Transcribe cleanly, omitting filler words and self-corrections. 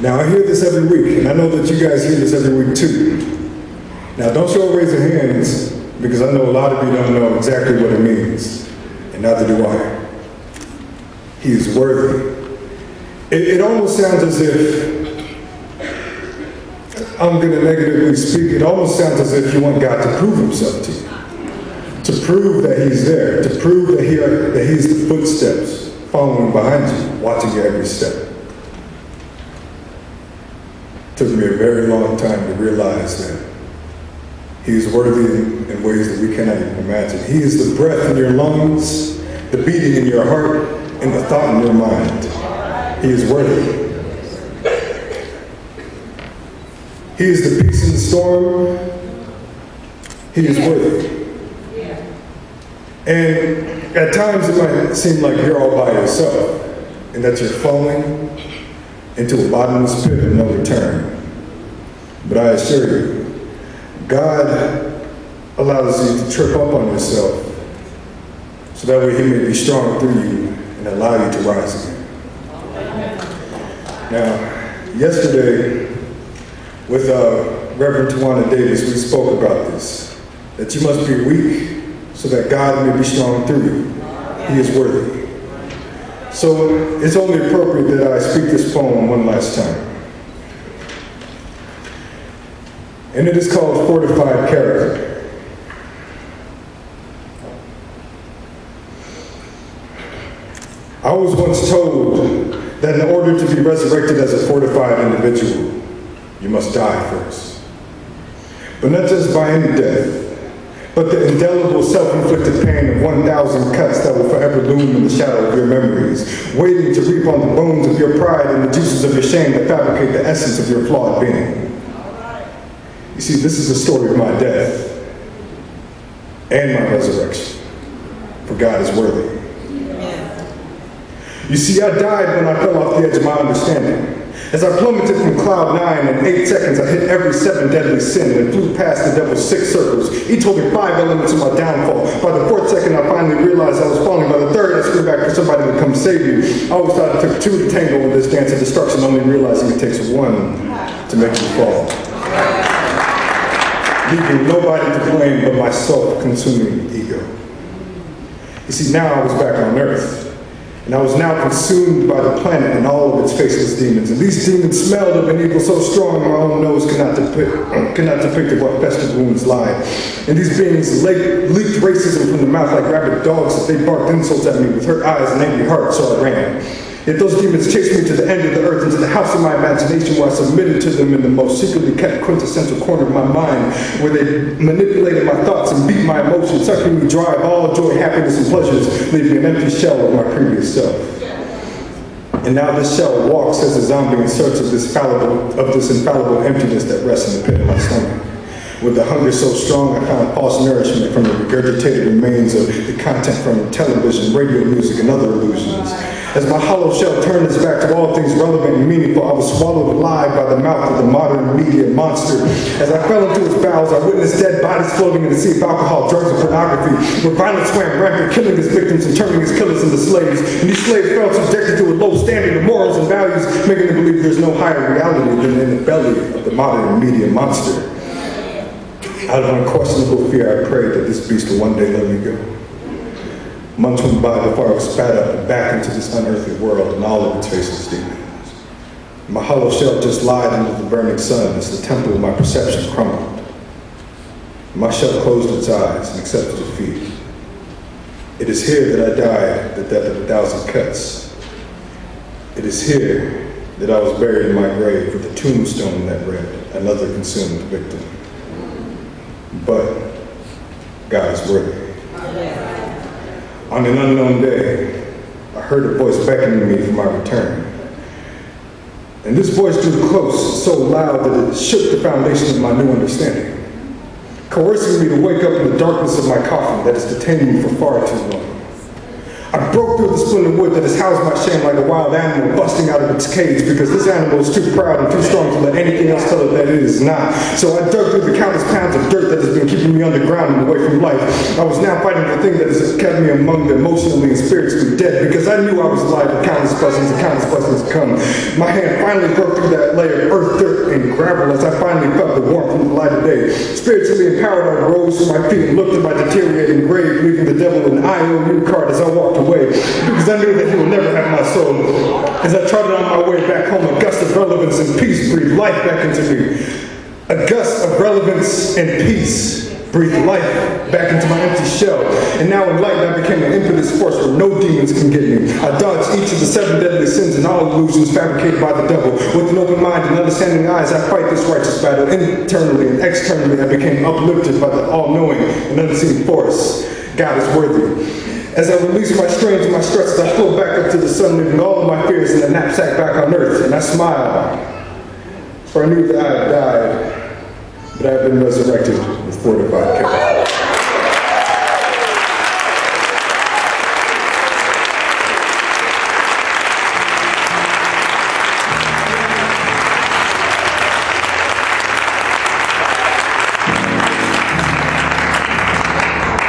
Now, I hear this every week, and I know that you guys hear this every week too. Now, don't you all raise your hands, because I know a lot of you don't know exactly what it means, and neither do I. He is worthy. It almost sounds as if, I'm going to negatively speak, it almost sounds as if you want God to prove himself to you. To prove that he's there, to prove that he's the footsteps following behind you, watching your every step. It took me a very long time to realize that he is worthy in ways that we cannot even imagine. He is the breath in your lungs, the beating in your heart, and the thought in your mind. He is worthy. He is the peace in the storm. He is worthy. And at times it might seem like you're all by yourself and that you're falling into a bottomless pit of no return. But I assure you, God allows you to trip up on yourself so that way he may be strong through you and allow you to rise again. Now, yesterday with Reverend Tawana Davis, we spoke about this, that you must be weak so that God may be strong through you. He is worthy. So it's only appropriate that I speak this poem one last time. And it is called Fortified Character. I was once told that in order to be resurrected as a fortified individual, you must die first. But not just by any death, but the indelible self-inflicted pain of 1,000 cuts that will forever loom in the shadow of your memories, waiting to reap on the bones of your pride and the juices of your shame that fabricate the essence of your flawed being. You see, this is the story of my death and my resurrection, for God is worthy. You see, I died when I fell off the edge of my understanding. As I plummeted from cloud 9, in 8 seconds I hit every 7 deadly sin and flew past the devil's 6 circles, each holding 5 elements of my downfall. By the 4th second I finally realized I was falling. By the 3rd I screamed back for somebody to come save you. I always thought it took 2 to tango in this dance of destruction, only realizing it takes 1 to make you fall. Leaving nobody to blame but my self-consuming ego. You see, now I was back on earth. And I was now consumed by the planet and all of its faceless demons. And these demons smelled of an evil so strong my own nose could not depict what festered wounds lie. And these beings leaked racism from the mouth like rabid dogs as they barked insults at me with hurt eyes and angry hearts, so I ran. Yet those demons chased me to the end of the earth, into the house of my imagination, where I submitted to them in the most secretly kept quintessential corner of my mind, where they manipulated my thoughts and beat my emotions, sucking me dry of all joy, happiness, and pleasures, leaving an empty shell of my previous self. And now this shell walks as a zombie in search of this infallible emptiness that rests in the pit of my stomach. With the hunger so strong, I found false nourishment from the regurgitated remains of the content from television, radio music, and other illusions. As my hollow shell turned its back to all things relevant and meaningful, I was swallowed alive by the mouth of the modern media monster. As I fell into its bowels, I witnessed dead bodies floating in the sea of alcohol, drugs, and pornography, where violence swam rampant, killing its victims and turning its killers into slaves. And these slaves felt subjected to a low standard of morals and values, making them believe there's no higher reality than in the belly of the modern media monster. Out of unquestionable fear, I prayed that this beast would one day let me go. Months went by before I was spat up and back into this unearthly world and all of its faceless demons. My hollow shell just lied under the burning sun as the temple of my perception crumbled. My shell closed its eyes and accepted defeat. It is here that I died the death of 1,000 cuts. It is here that I was buried in my grave with a tombstone that read, "Another consumed victim." But God is worthy. On an unknown day, I heard a voice beckoning me for my return. And this voice drew close, so loud that it shook the foundation of my new understanding, coercing me to wake up in the darkness of my coffin that has detained me for far too long. I broke through the splintered wood that has housed my shame like a wild animal busting out of its cage, because this animal is too proud and too strong to let anything else tell it that it is not. So I dug through the countless pounds of dirt that has been keeping me underground and away from life. I was now fighting the thing that has kept me among the emotionally and spiritually dead, because I knew I was alive with countless blessings to come. My hand finally broke through that layer of earth, dirt, and gravel as I finally felt the warmth from the light of day. Spiritually empowered, I rose to my feet and looked at my deteriorating grave, leaving the devil an IOU card as I walked away, because I knew that he would never have my soul. As I trotted on my way back home, a gust of relevance and peace breathed life back into me. A gust of relevance and peace breathed life back into my empty shell. And now in light, I became an impetus force where no demons can get me. I dodged each of the 7 deadly sins and all illusions fabricated by the devil. With an open mind and understanding eyes, I fight this righteous battle. Internally and externally, I became uplifted by the all-knowing and unseen force. God is worthy. As I released my strains and my stresses, I flew back up to the sun, leaving all of my fears in a knapsack back on earth. And I smiled, for I knew that I had died, but I had been resurrected with Fortified.